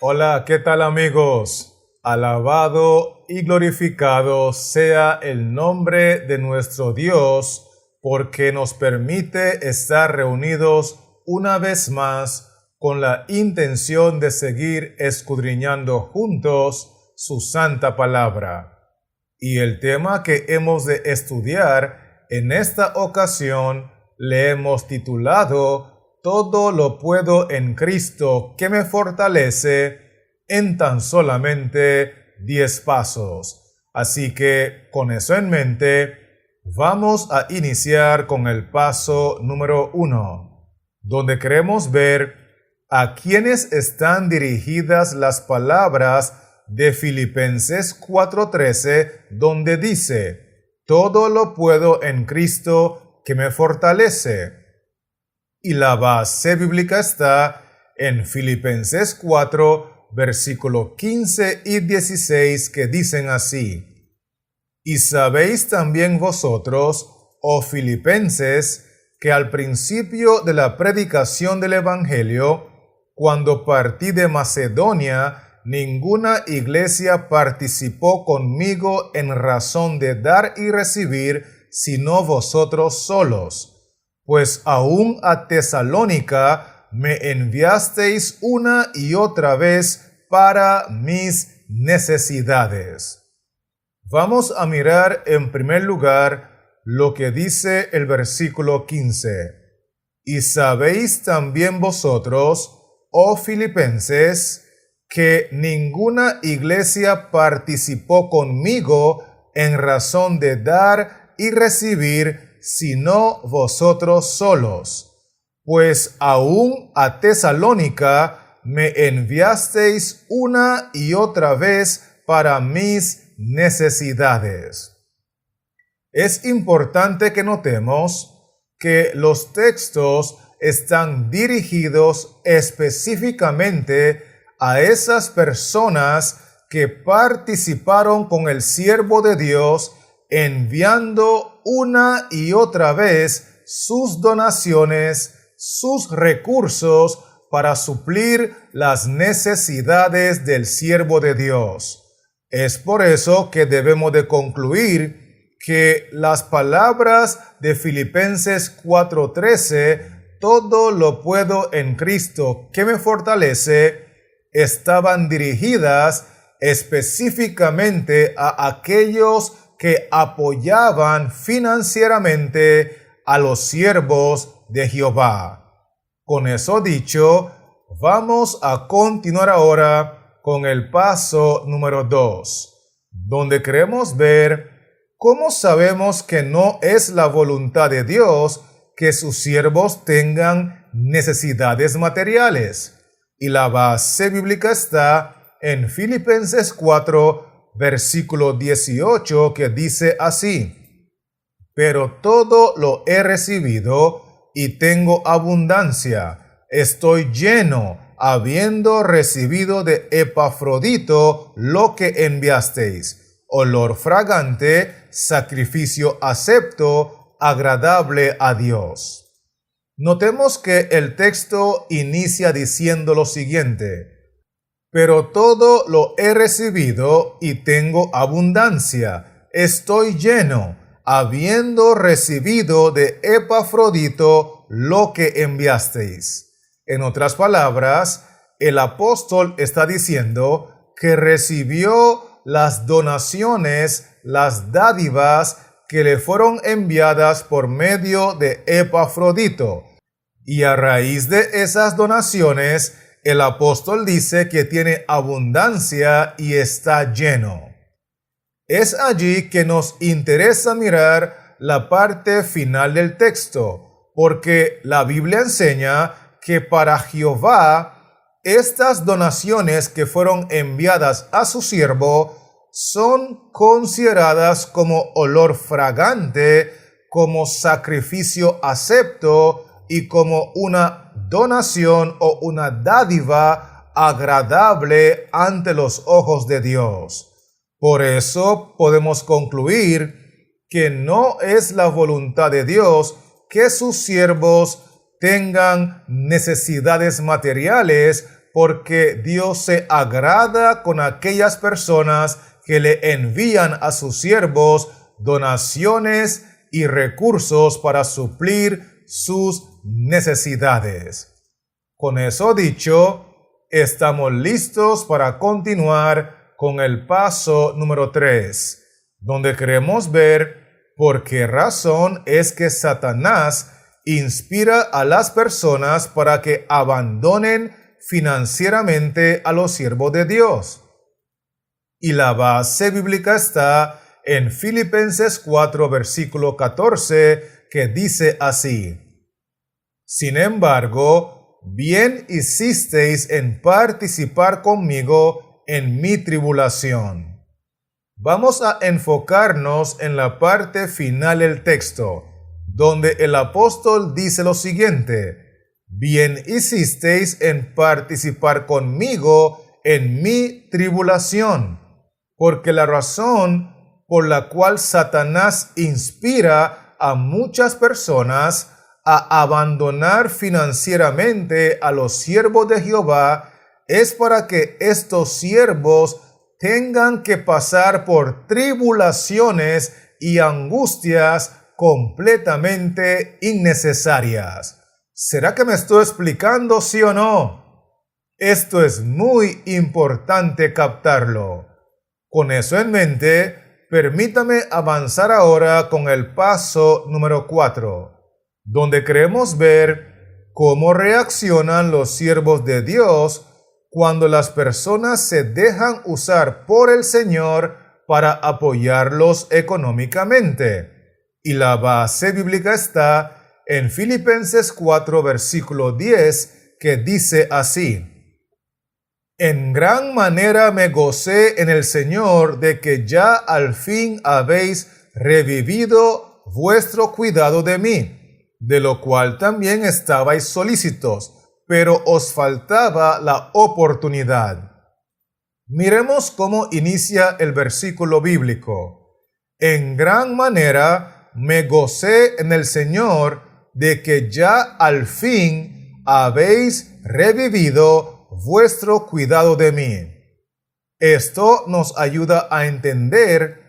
Hola, ¿qué tal amigos? Alabado y glorificado sea el nombre de nuestro Dios, porque nos permite estar reunidos una vez más con la intención de seguir escudriñando juntos su santa palabra. Y el tema que hemos de estudiar en esta ocasión le hemos titulado Todo lo puedo en Cristo que me fortalece en tan solamente 10 pasos. Así que con eso en mente, vamos a iniciar con el paso número 1, donde queremos ver a quiénes están dirigidas las palabras de Filipenses 4:13, donde dice, todo lo puedo en Cristo que me fortalece. Y la base bíblica está en Filipenses 4, versículo 15 y 16, que dicen así, y sabéis también vosotros, oh Filipenses, que al principio de la predicación del Evangelio, cuando partí de Macedonia, ninguna iglesia participó conmigo en razón de dar y recibir, sino vosotros solos. Pues aún a Tesalónica me enviasteis una y otra vez para mis necesidades. Vamos a mirar en primer lugar lo que dice el versículo 15. Y sabéis también vosotros, oh Filipenses, que ninguna iglesia participó conmigo en razón de dar y recibir, sino vosotros solos. Pues aún a Tesalónica me enviasteis una y otra vez para mis necesidades. Es importante que notemos que los textos están dirigidos específicamente a esas personas que participaron con el siervo de Dios enviando una y otra vez sus donaciones, sus recursos para suplir las necesidades del siervo de Dios. Es por eso que debemos de concluir que las palabras de Filipenses 4:13, todo lo puedo en Cristo que me fortalece, estaban dirigidas específicamente a aquellos que apoyaban financieramente a los siervos de Jehová. Con eso dicho, vamos a continuar ahora con el paso número 2, donde queremos ver cómo sabemos que no es la voluntad de Dios que sus siervos tengan necesidades materiales. Y la base bíblica está en Filipenses 4, versículo 18, que dice así, pero todo lo he recibido y tengo abundancia, estoy lleno, habiendo recibido de Epafrodito lo que enviasteis, olor fragante, sacrificio acepto, agradable a Dios. Notemos que el texto inicia diciendo lo siguiente, pero todo lo he recibido y tengo abundancia, estoy lleno, habiendo recibido de Epafrodito lo que enviasteis. En otras palabras, el apóstol está diciendo que recibió las donaciones, las dádivas que le fueron enviadas por medio de Epafrodito. Y a raíz de esas donaciones, el apóstol dice que tiene abundancia y está lleno. Es allí que nos interesa mirar la parte final del texto, porque la Biblia enseña que para Jehová estas donaciones que fueron enviadas a su siervo son consideradas como olor fragante, como sacrificio acepto y como una donación o una dádiva agradable ante los ojos de Dios. Por eso podemos concluir que no es la voluntad de Dios que sus siervos tengan necesidades materiales porque Dios se agrada con aquellas personas que le envían a sus siervos donaciones y recursos para suplir sus necesidades. Con eso dicho, estamos listos para continuar con el paso número 3, donde queremos ver por qué razón es que Satanás inspira a las personas para que abandonen financieramente a los siervos de Dios. Y la base bíblica está en Filipenses 4, versículo 14, que dice así: Sin embargo, bien hicisteis en participar conmigo en mi tribulación. Vamos a enfocarnos en la parte final del texto, donde el apóstol dice lo siguiente: Bien hicisteis en participar conmigo en mi tribulación, porque la razón por la cual Satanás inspira a muchas personas a abandonar financieramente a los siervos de Jehová es para que estos siervos tengan que pasar por tribulaciones y angustias completamente innecesarias. ¿Será que me estoy explicando, sí o no? Esto es muy importante captarlo. Con eso en mente, permítame avanzar ahora con el paso número 4, donde queremos ver cómo reaccionan los siervos de Dios cuando las personas se dejan usar por el Señor para apoyarlos económicamente. Y la base bíblica está en Filipenses 4, versículo 10, que dice así: En gran manera me gocé en el Señor de que ya al fin habéis revivido vuestro cuidado de mí, de lo cual también estabais solícitos, pero os faltaba la oportunidad. Miremos cómo inicia el versículo bíblico. En gran manera me gocé en el Señor de que ya al fin habéis revivido vuestro cuidado de mí. Esto nos ayuda a entender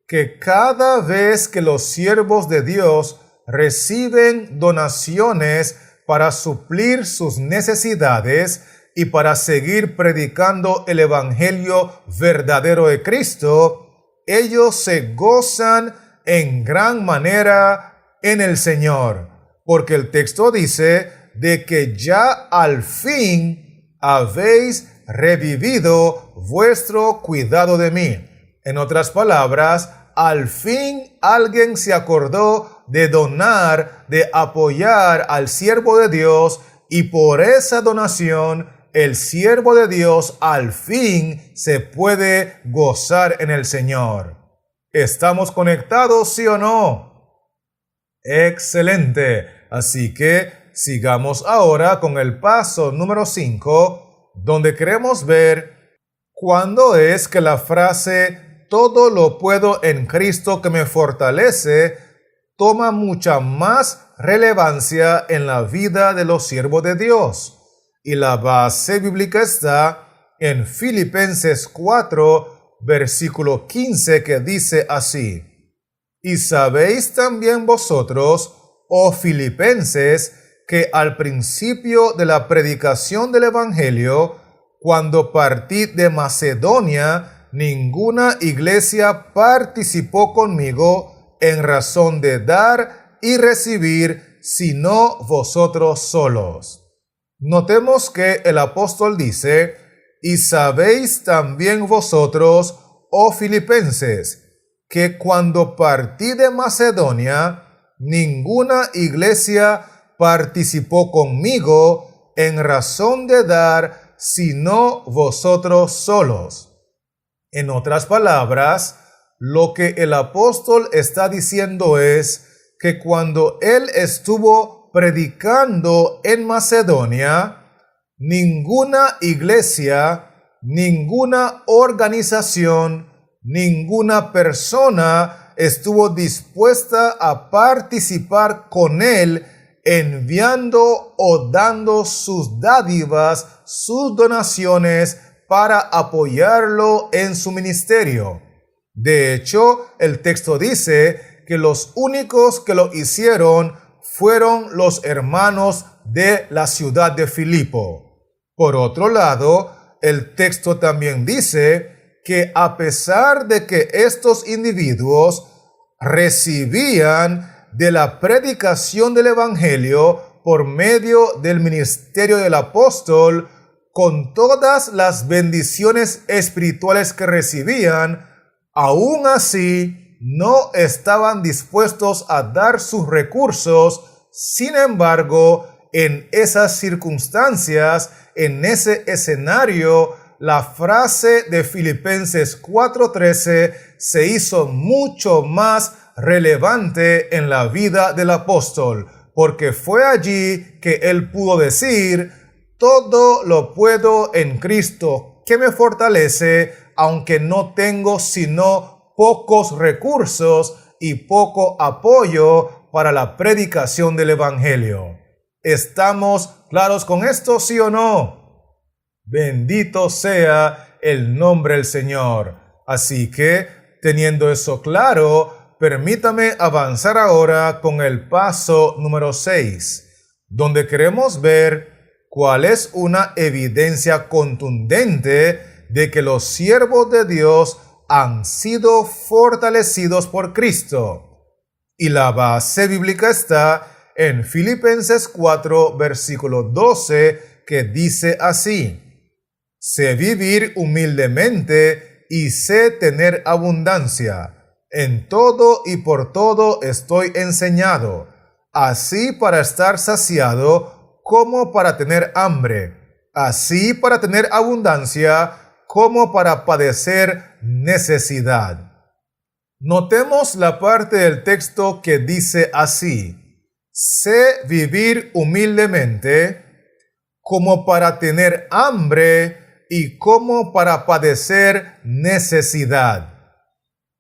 que cada vez que los siervos de Dios reciben donaciones para suplir sus necesidades y para seguir predicando el evangelio verdadero de Cristo, ellos se gozan en gran manera en el Señor, porque el texto dice de que ya al fin habéis revivido vuestro cuidado de mí. En otras palabras, al fin alguien se acordó de donar, de apoyar al siervo de Dios, y por esa donación el siervo de Dios al fin se puede gozar en el Señor. ¿Estamos conectados, sí o no? Excelente. Así que sigamos ahora con el paso número 5, donde queremos ver cuándo es que la frase "todo lo puedo en Cristo que me fortalece" toma mucha más relevancia en la vida de los siervos de Dios. Y la base bíblica está en Filipenses 4, versículo 15, que dice así: Y sabéis también vosotros, oh Filipenses, que al principio de la predicación del Evangelio, cuando partí de Macedonia, ninguna iglesia participó conmigo en razón de dar y recibir, sino vosotros solos. Notemos que el apóstol dice: y sabéis también vosotros, oh Filipenses, que cuando partí de Macedonia, ninguna iglesia participó conmigo en razón de dar, sino vosotros solos. En otras palabras, lo que el apóstol está diciendo es que cuando él estuvo predicando en Macedonia, ninguna iglesia, ninguna organización, ninguna persona estuvo dispuesta a participar con él enviando o dando sus dádivas, sus donaciones para apoyarlo en su ministerio. De hecho, el texto dice que los únicos que lo hicieron fueron los hermanos de la ciudad de Filipo. Por otro lado, el texto también dice que a pesar de que estos individuos recibían de la predicación del Evangelio por medio del ministerio del apóstol, con todas las bendiciones espirituales que recibían, aún así no estaban dispuestos a dar sus recursos. Sin embargo, en esas circunstancias, en ese escenario, la frase de Filipenses 4:13 se hizo mucho más relevante en la vida del apóstol, porque fue allí que él pudo decir: todo lo puedo en Cristo que me fortalece, aunque no tengo sino pocos recursos y poco apoyo para la predicación del Evangelio. ¿Estamos claros con esto, sí o no? Bendito sea el nombre del Señor. Así que, teniendo eso claro, permítame avanzar ahora con el paso número 6, donde queremos ver cuál es una evidencia contundente de que los siervos de Dios han sido fortalecidos por Cristo. Y la base bíblica está en Filipenses 4, versículo 12, que dice así: sé vivir humildemente y sé tener abundancia. En todo y por todo estoy enseñado, así para estar saciado como para tener hambre, así para tener abundancia como para padecer necesidad. Notemos la parte del texto que dice así: sé vivir humildemente como para tener hambre y como para padecer necesidad.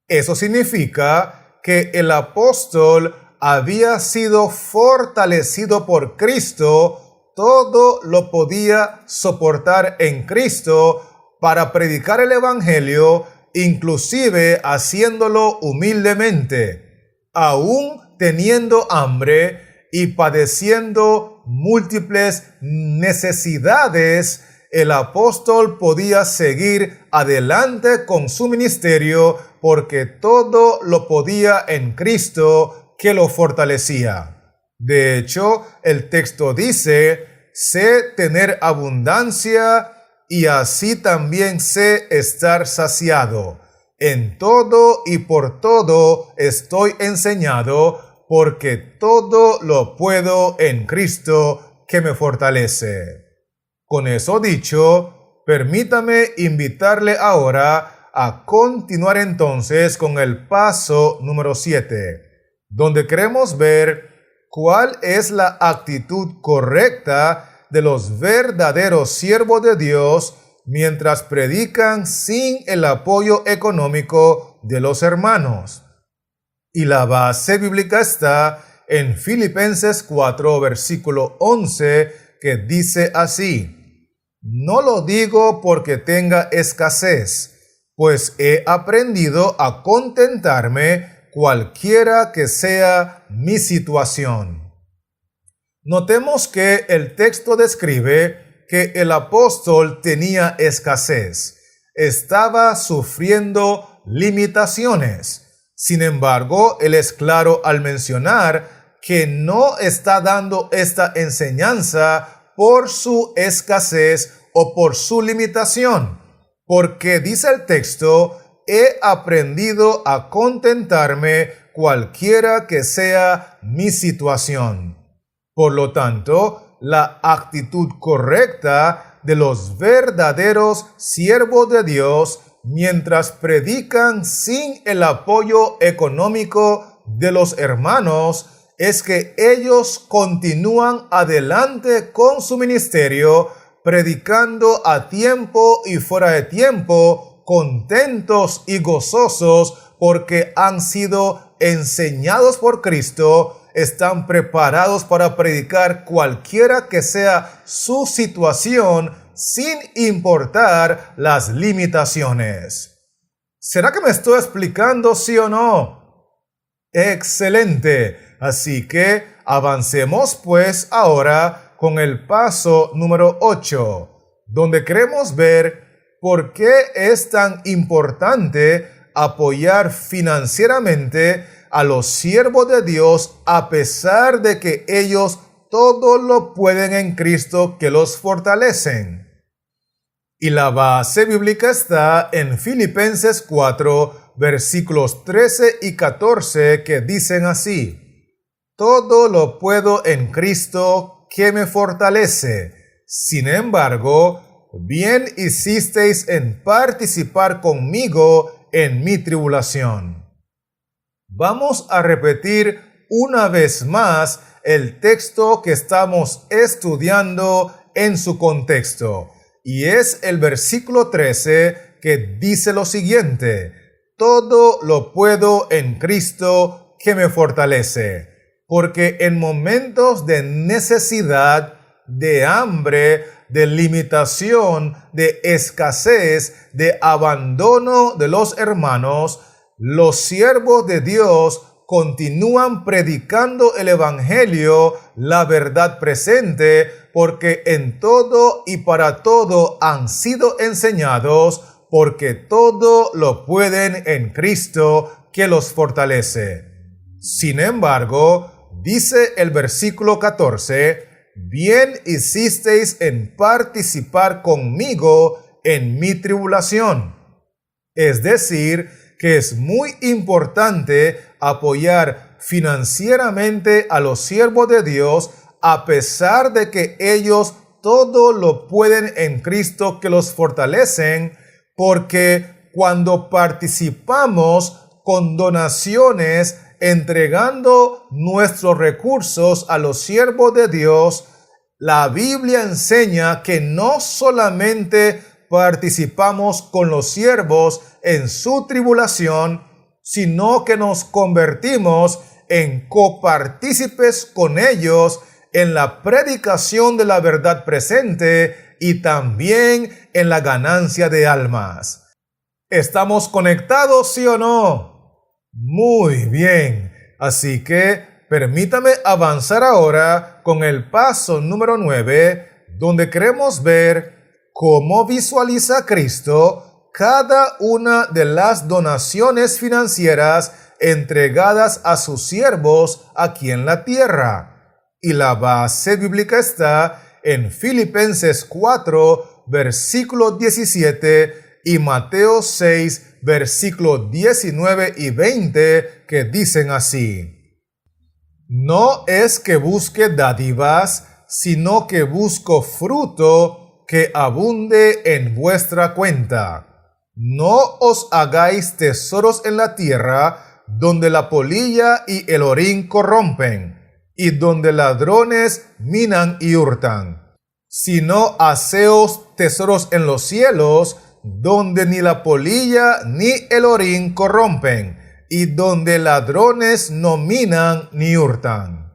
Eso significa que el apóstol había sido fortalecido por Cristo, todo lo podía soportar en Cristo para predicar el Evangelio, inclusive haciéndolo humildemente, aún teniendo hambre y padeciendo múltiples necesidades. El apóstol podía seguir adelante con su ministerio porque todo lo podía en Cristo que lo fortalecía. De hecho, el texto dice: sé tener abundancia y así también sé estar saciado. En todo y por todo estoy enseñado, porque todo lo puedo en Cristo que me fortalece. Con eso dicho, permítame invitarle ahora a continuar entonces con el paso número 7, donde queremos ver cuál es la actitud correcta de los verdaderos siervos de Dios mientras predican sin el apoyo económico de los hermanos. Y la base bíblica está en Filipenses 4, versículo 11, que dice así: no lo digo porque tenga escasez, pues he aprendido a contentarme cualquiera que sea mi situación. Notemos que el texto describe que el apóstol tenía escasez, estaba sufriendo limitaciones. Sin embargo, él es claro al mencionar que no está dando esta enseñanza por su escasez o por su limitación, porque dice el texto: he aprendido a contentarme cualquiera que sea mi situación. Por lo tanto, la actitud correcta de los verdaderos siervos de Dios mientras predican sin el apoyo económico de los hermanos es que ellos continúan adelante con su ministerio, predicando a tiempo y fuera de tiempo, contentos y gozosos porque han sido enseñados por Cristo, están preparados para predicar cualquiera que sea su situación, sin importar las limitaciones. ¿Será que me estoy explicando, sí o no? Excelente. Así que avancemos pues ahora con el paso número 8, donde queremos ver por qué es tan importante apoyar financieramente a los siervos de Dios a pesar de que ellos todo lo pueden en Cristo que los fortalecen. Y la base bíblica está en Filipenses 4, versículos 13 y 14, que dicen así: todo lo puedo en Cristo que me fortalece. Sin embargo, bien hicisteis en participar conmigo en mi tribulación. Vamos a repetir una vez más el texto que estamos estudiando en su contexto. Y es el versículo 13 que dice lo siguiente: todo lo puedo en Cristo que me fortalece. Porque en momentos de necesidad, de hambre, de limitación, de escasez, de abandono de los hermanos, los siervos de Dios continúan predicando el Evangelio, la verdad presente, porque en todo y para todo han sido enseñados, porque todo lo pueden en Cristo que los fortalece. Sin embargo, dice el versículo 14, bien hicisteis en participar conmigo en mi tribulación. Es decir, que es muy importante apoyar financieramente a los siervos de Dios a pesar de que ellos todo lo pueden en Cristo que los fortalecen, porque cuando participamos con donaciones, entregando nuestros recursos a los siervos de Dios, la Biblia enseña que no solamente participamos con los siervos en su tribulación, sino que nos convertimos en copartícipes con ellos en la predicación de la verdad presente y también en la ganancia de almas. ¿Estamos conectados, sí o no? Muy bien. Así que permítame avanzar ahora con el paso número 9, donde queremos ver cómo visualiza Cristo cada una de las donaciones financieras entregadas a sus siervos aquí en la tierra. Y la base bíblica está en Filipenses 4, versículo 17 y Mateo 6, versículos 19 y 20, que dicen así: no es que busque dádivas, sino que busco fruto que abunde en vuestra cuenta. No os hagáis tesoros en la tierra, donde la polilla y el orín corrompen, y donde ladrones minan y hurtan, sino haceos tesoros en los cielos, donde ni la polilla ni el orín corrompen, y donde ladrones no minan ni hurtan.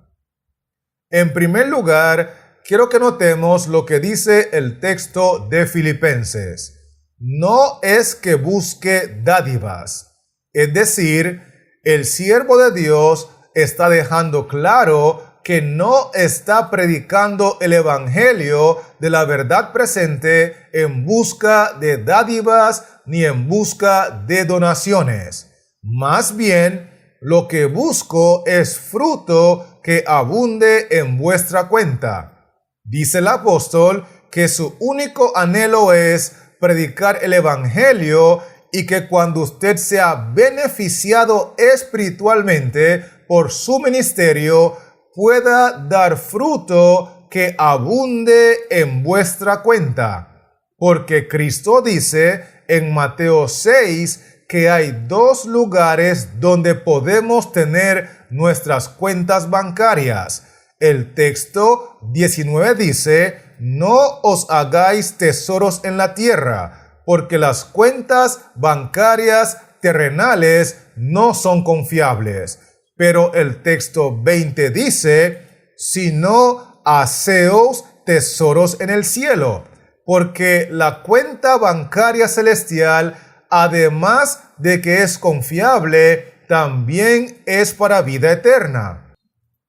En primer lugar, quiero que notemos lo que dice el texto de Filipenses. No es que busque dádivas. Es decir, el siervo de Dios está dejando claro que no está predicando el evangelio de la verdad presente en busca de dádivas ni en busca de donaciones. Más bien, lo que busco es fruto que abunde en vuestra cuenta. Dice el apóstol que su único anhelo es predicar el evangelio y que cuando usted sea beneficiado espiritualmente por su ministerio, pueda dar fruto que abunde en vuestra cuenta. Porque Cristo dice en Mateo 6 que hay dos lugares donde podemos tener nuestras cuentas bancarias. El texto 19 dice: no os hagáis tesoros en la tierra, porque las cuentas bancarias terrenales no son confiables. Pero el texto 20 dice, sino haceos tesoros en el cielo, porque la cuenta bancaria celestial, además de que es confiable, también es para vida eterna.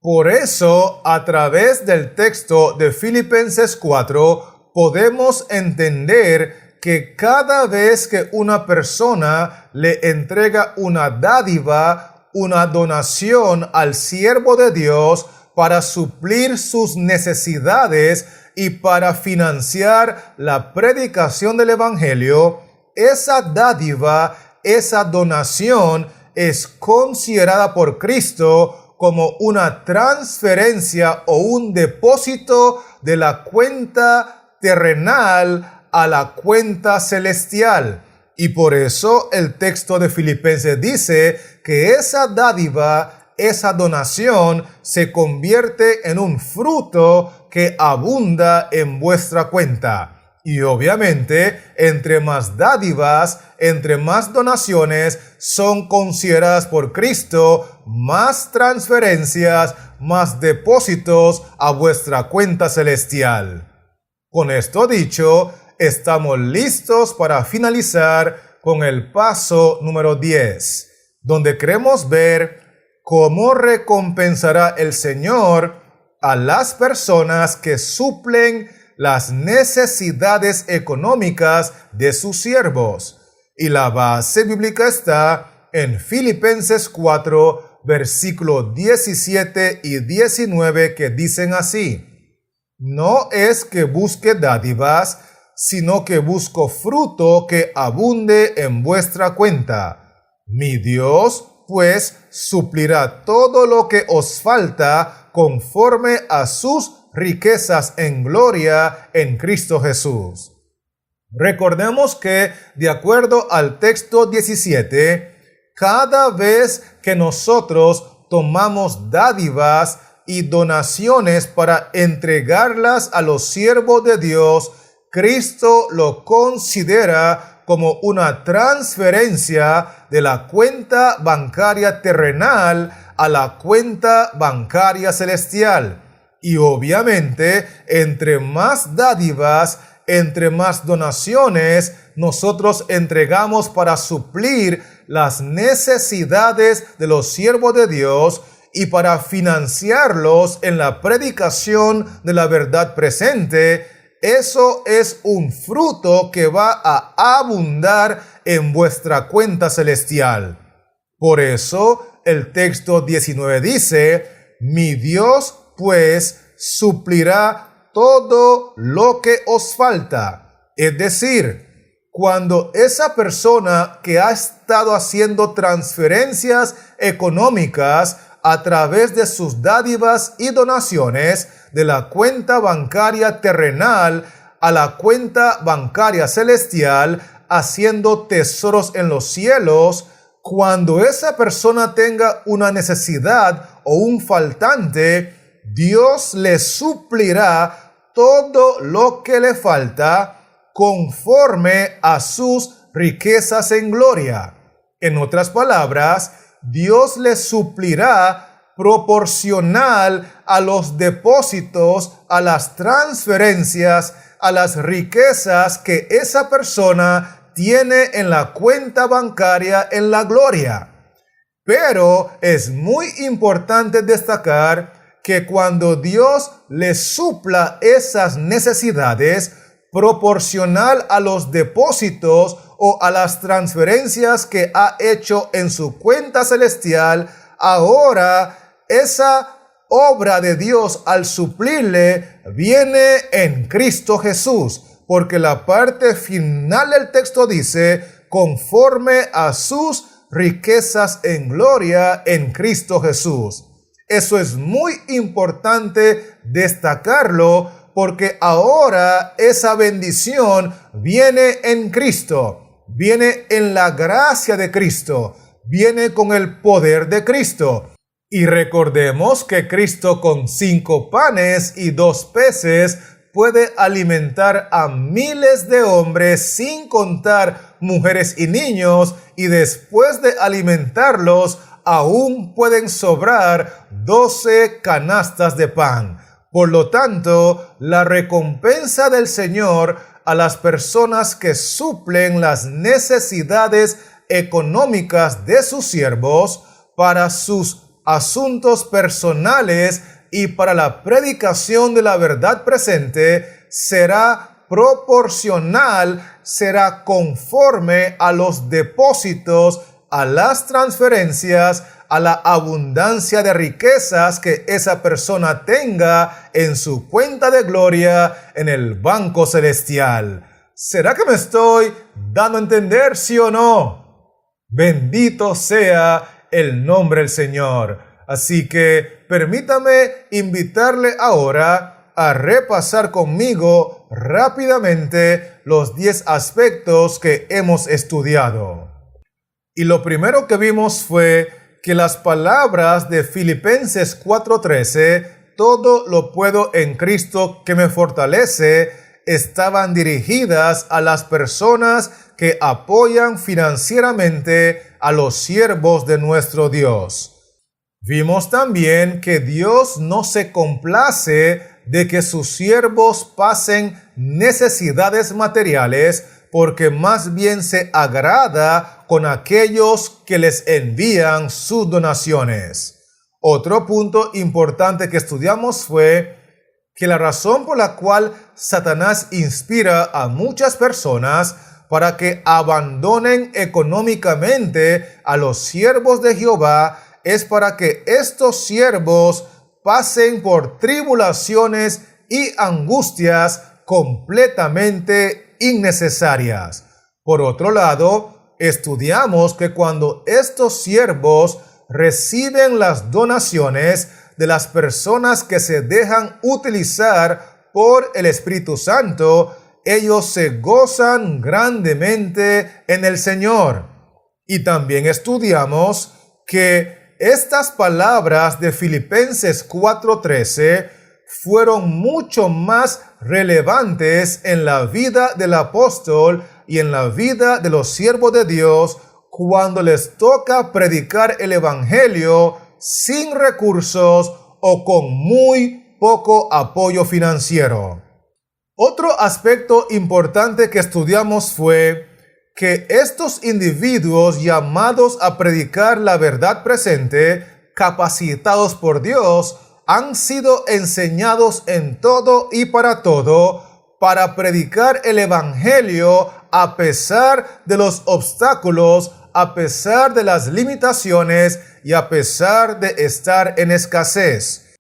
Por eso, a través del texto de Filipenses 4, podemos entender que cada vez que una persona le entrega una dádiva, una donación al siervo de Dios para suplir sus necesidades y para financiar la predicación del Evangelio, esa dádiva, esa donación es considerada por Cristo como una transferencia o un depósito de la cuenta terrenal a la cuenta celestial. Y por eso el texto de Filipenses dice que esa dádiva, esa donación, se convierte en un fruto que abunda en vuestra cuenta. Y obviamente, entre más dádivas, entre más donaciones son consideradas por Cristo, más transferencias, más depósitos a vuestra cuenta celestial. Con esto dicho, estamos listos para finalizar con el paso número 10, donde queremos ver cómo recompensará el Señor a las personas que suplen las necesidades económicas de sus siervos. Y la base bíblica está en Filipenses 4, versículos 17 y 19, que dicen así: no es que busque dádivas, sino que busco fruto que abunde en vuestra cuenta. Mi Dios, pues, suplirá todo lo que os falta conforme a sus riquezas en gloria en Cristo Jesús. Recordemos que, de acuerdo al texto 17, cada vez que nosotros tomamos dádivas y donaciones para entregarlas a los siervos de Dios, Cristo lo considera como una transferencia de la cuenta bancaria terrenal a la cuenta bancaria celestial. Y obviamente, entre más dádivas, entre más donaciones nosotros entregamos para suplir las necesidades de los siervos de Dios y para financiarlos en la predicación de la verdad presente, eso es un fruto que va a abundar en vuestra cuenta celestial. Por eso el texto 19 dice: mi Dios pues suplirá todo lo que os falta. Es decir, cuando esa persona que ha estado haciendo transferencias económicas a través de sus dádivas y donaciones de la cuenta bancaria terrenal a la cuenta bancaria celestial, haciendo tesoros en los cielos, cuando esa persona tenga una necesidad o un faltante, Dios le suplirá todo lo que le falta conforme a sus riquezas en gloria. En otras palabras, Dios le suplirá proporcional a los depósitos, a las transferencias, a las riquezas que esa persona tiene en la cuenta bancaria en la gloria. Pero es muy importante destacar que cuando Dios le supla esas necesidades proporcional a los depósitos o a las transferencias que ha hecho en su cuenta celestial, ahora esa obra de Dios al suplirle viene en Cristo Jesús, porque la parte final del texto dice: conforme a sus riquezas en gloria en Cristo Jesús. Eso es muy importante destacarlo, porque ahora esa bendición viene en Cristo, viene en la gracia de Cristo, viene con el poder de Cristo. Y recordemos que Cristo con 5 panes y 2 peces puede alimentar a miles de hombres, sin contar mujeres y niños, y después de alimentarlos, aún pueden sobrar 12 canastas de pan. Por lo tanto, la recompensa del Señor a las personas que suplen las necesidades económicas de sus siervos para sus asuntos personales y para la predicación de la verdad presente será proporcional, será conforme a los depósitos, a las transferencias, a la abundancia de riquezas que esa persona tenga en su cuenta de gloria en el banco celestial. ¿Será que me estoy dando a entender, sí o no? Bendito sea el nombre del Señor. Así que permítame invitarle ahora a repasar conmigo rápidamente los 10 aspectos que hemos estudiado. Y lo primero que vimos fue que las palabras de Filipenses 4:13, todo lo puedo en Cristo que me fortalece, estaban dirigidas a las personas que apoyan financieramente a los siervos de nuestro Dios. Vimos también que Dios no se complace de que sus siervos pasen necesidades materiales, porque más bien se agrada con aquellos que les envían sus donaciones. Otro punto importante que estudiamos fue que la razón por la cual Satanás inspira a muchas personas para que abandonen económicamente a los siervos de Jehová es para que estos siervos pasen por tribulaciones y angustias completamente innecesarias. Por otro lado, estudiamos que cuando estos siervos reciben las donaciones de las personas que se dejan utilizar por el Espíritu Santo, ellos se gozan grandemente en el Señor. Y también estudiamos que estas palabras de Filipenses 4:13 fueron mucho más relevantes en la vida del apóstol y en la vida de los siervos de Dios cuando les toca predicar el evangelio sin recursos o con muy poco apoyo financiero. Otro aspecto importante que estudiamos fue que estos individuos llamados a predicar la verdad presente, capacitados por Dios, han sido enseñados en todo y para predicar el evangelio a pesar de los obstáculos, a pesar de las limitaciones y a pesar de estar en escasez.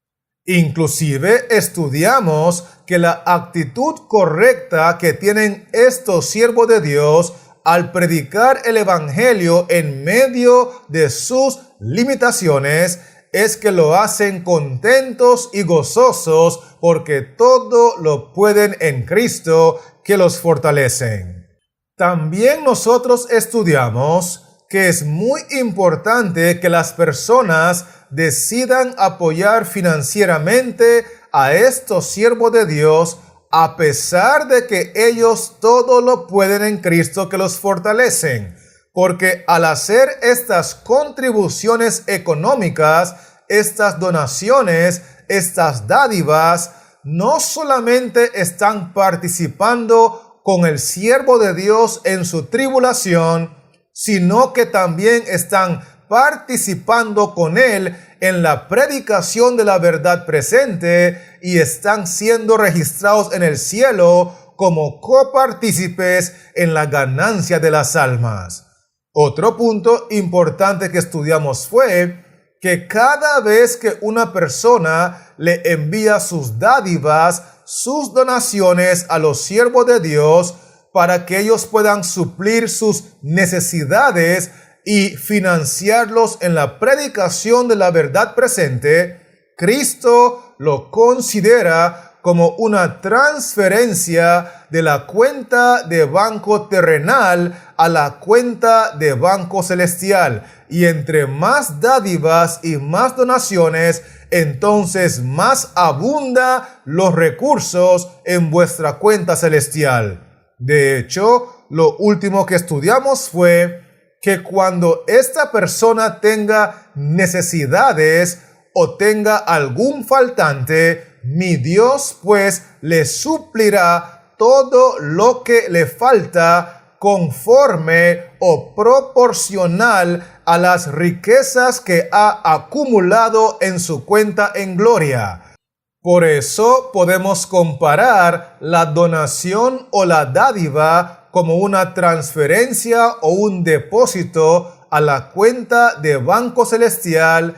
Inclusive estudiamos que la actitud correcta que tienen estos siervos de Dios al predicar el evangelio en medio de sus limitaciones es que lo hacen contentos y gozosos porque todo lo pueden en Cristo que los fortalecen. También nosotros estudiamos que es muy importante que las personas decidan apoyar financieramente a estos siervos de Dios a pesar de que ellos todo lo pueden en Cristo que los fortalecen. Porque al hacer estas contribuciones económicas, estas donaciones, estas dádivas, no solamente están participando con el siervo de Dios en su tribulación, sino que también están participando con él en la predicación de la verdad presente y están siendo registrados en el cielo como copartícipes en la ganancia de las almas. Otro punto importante que estudiamos fue que cada vez que una persona le envía sus dádivas, sus donaciones a los siervos de Dios para que ellos puedan suplir sus necesidades y financiarlos en la predicación de la verdad presente, Cristo lo considera como una transferencia de la cuenta de banco terrenal a la cuenta de banco celestial. Y entre más dádivas y más donaciones, entonces más abunda los recursos en vuestra cuenta celestial. De hecho, lo último que estudiamos fue que cuando esta persona tenga necesidades o tenga algún faltante, mi Dios pues le suplirá todo lo que le falta conforme o proporcional a las riquezas que ha acumulado en su cuenta en gloria. Por eso podemos comparar la donación o la dádiva como una transferencia o un depósito a la cuenta de Banco Celestial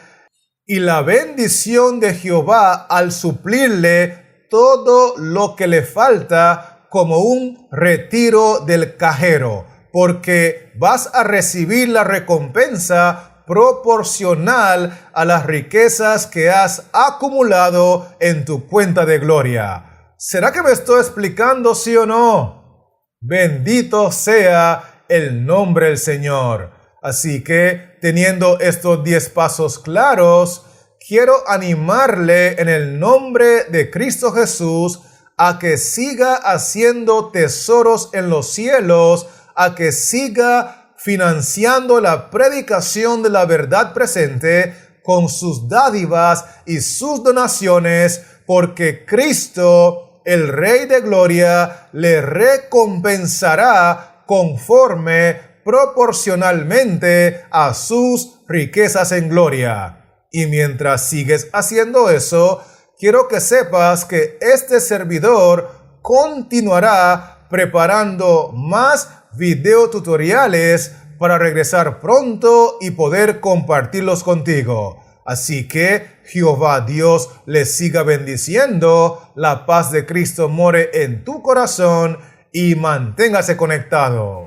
y la bendición de Jehová al suplirle todo lo que le falta como un retiro del cajero, porque vas a recibir la recompensa proporcional a las riquezas que has acumulado en tu cuenta de gloria. ¿Será que me estoy explicando, sí o no? Bendito sea el nombre del Señor. Así que, teniendo estos 10 pasos claros, quiero animarle en el nombre de Cristo Jesús a que siga haciendo tesoros en los cielos, a que siga financiando la predicación de la verdad presente con sus dádivas y sus donaciones, porque Cristo, el Rey de Gloria, le recompensará conforme proporcionalmente a sus riquezas en gloria. Y mientras sigues haciendo eso, quiero que sepas que este servidor continuará preparando más videotutoriales para regresar pronto y poder compartirlos contigo. Así que Jehová Dios les siga bendiciendo, la paz de Cristo more en tu corazón y manténgase conectado.